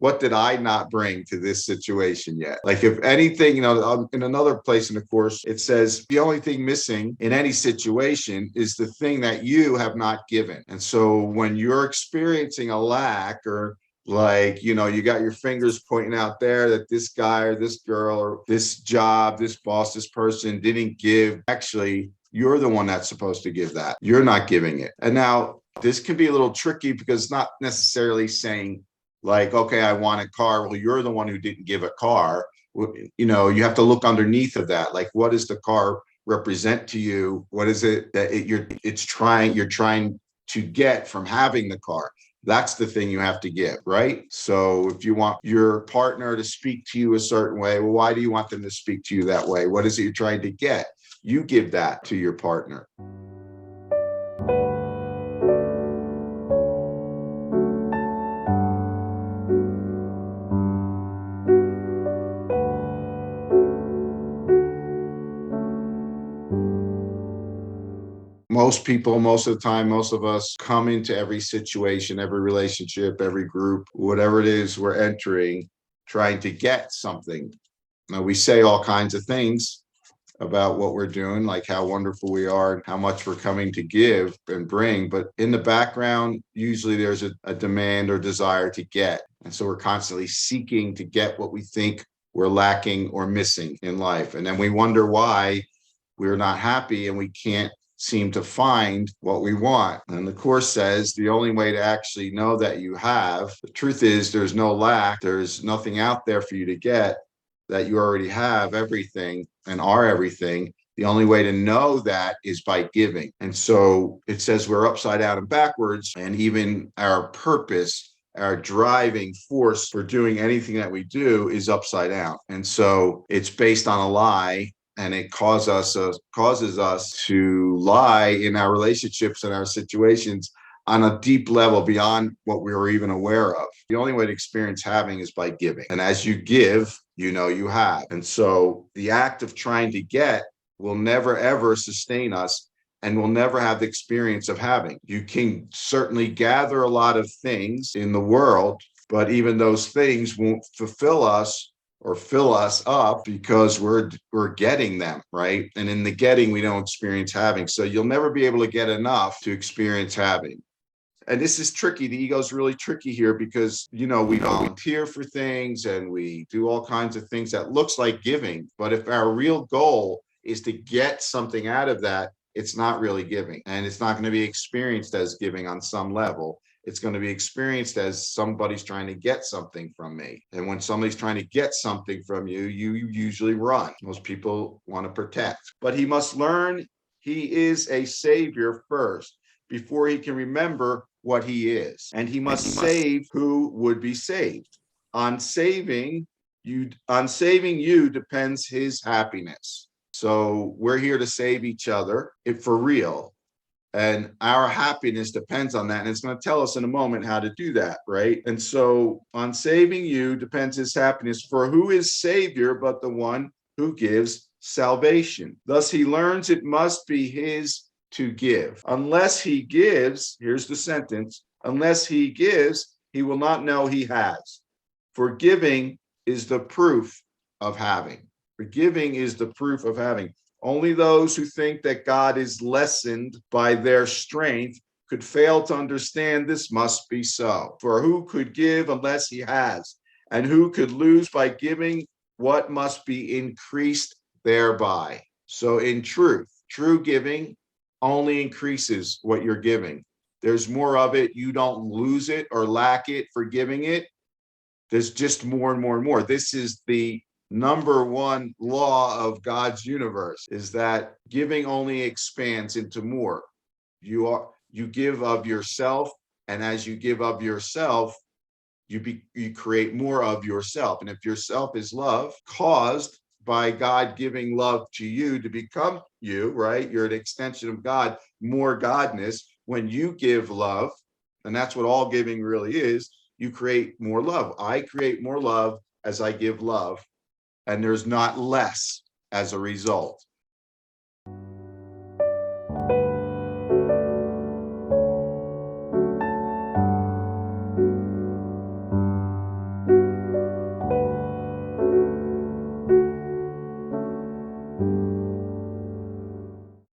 what did I not bring to this situation yet? Like, if anything, in another place in the course, it says the only thing missing in any situation is the thing that you have not given. And so when you're experiencing a lack, or like, you got your fingers pointing out there that this guy or this girl or this job, this boss, this person didn't give, actually, you're the one that's supposed to give that. You're not giving it. And now this can be a little tricky because it's not necessarily saying, like, okay, I want a car. Well, you're the one who didn't give a car. You have to look underneath of that. Like, what does the car represent to you? What is it that you're trying to get from having the car? That's the thing you have to give, right? So if you want your partner to speak to you a certain way, well, why do you want them to speak to you that way? What is it you're trying to get? You give that to your partner. Most people, most of the time, most of us come into every situation, every relationship, every group, whatever it is we're entering, trying to get something. Now, we say all kinds of things about what we're doing, like how wonderful we are and how much we're coming to give and bring. But in the background, usually there's a demand or desire to get. And so we're constantly seeking to get what we think we're lacking or missing in life. And then we wonder why we're not happy and we can't seem to find what we want. And the Course says the only way to actually know that you have, the truth is there's no lack, there's nothing out there for you to get, that you already have everything and are everything. The only way to know that is by giving. And so it says we're upside down and backwards, and even our purpose, our driving force for doing anything that we do is upside down. And so it's based on a lie, and it causes us to lie in our relationships and our situations on a deep level beyond what we were even aware of. The only way to experience having is by giving. And as you give, you have. And so the act of trying to get will never, ever sustain us, and we'll never have the experience of having. You can certainly gather a lot of things in the world, but even those things won't fulfill us or fill us up because we're getting them, right? And in the getting, we don't experience having. So you'll never be able to get enough to experience having. And this is tricky. The ego is really tricky here because, we volunteer for things and we do all kinds of things that looks like giving. But if our real goal is to get something out of that, it's not really giving. And it's not going to be experienced as giving on some level. It's going to be experienced as somebody's trying to get something from me. And when somebody's trying to get something from you, you usually run. Most people want to protect. But he must learn he is a savior first before he can remember what he is. And he must save who would be saved. On saving you depends his happiness. So we're here to save each other, for real. And our happiness depends on that. And it's going to tell us in a moment how to do that, right? And so on saving you depends his happiness. For who is savior but the one who gives salvation? Thus he learns it must be his to give. Unless he gives, here's the sentence, unless he gives, he will not know he has. For giving is the proof of having. For giving is the proof of having. Only those who think that God is lessened by their strength could fail to understand this must be so. For who could give unless he has? And who could lose by giving what must be increased thereby? So in truth, true giving only increases what you're giving. There's more of it. You don't lose it or lack it for giving it. There's just more and more and more. This is the number one law of God's universe, is that giving only expands into more. You give of yourself, and as you give of yourself, you create more of yourself. And if yourself is love, caused by God giving love to you to become you, right? You're an extension of God, more godness. When you give love, and that's what all giving really is, you create more love. I create more love as I give love. And there's not less as a result.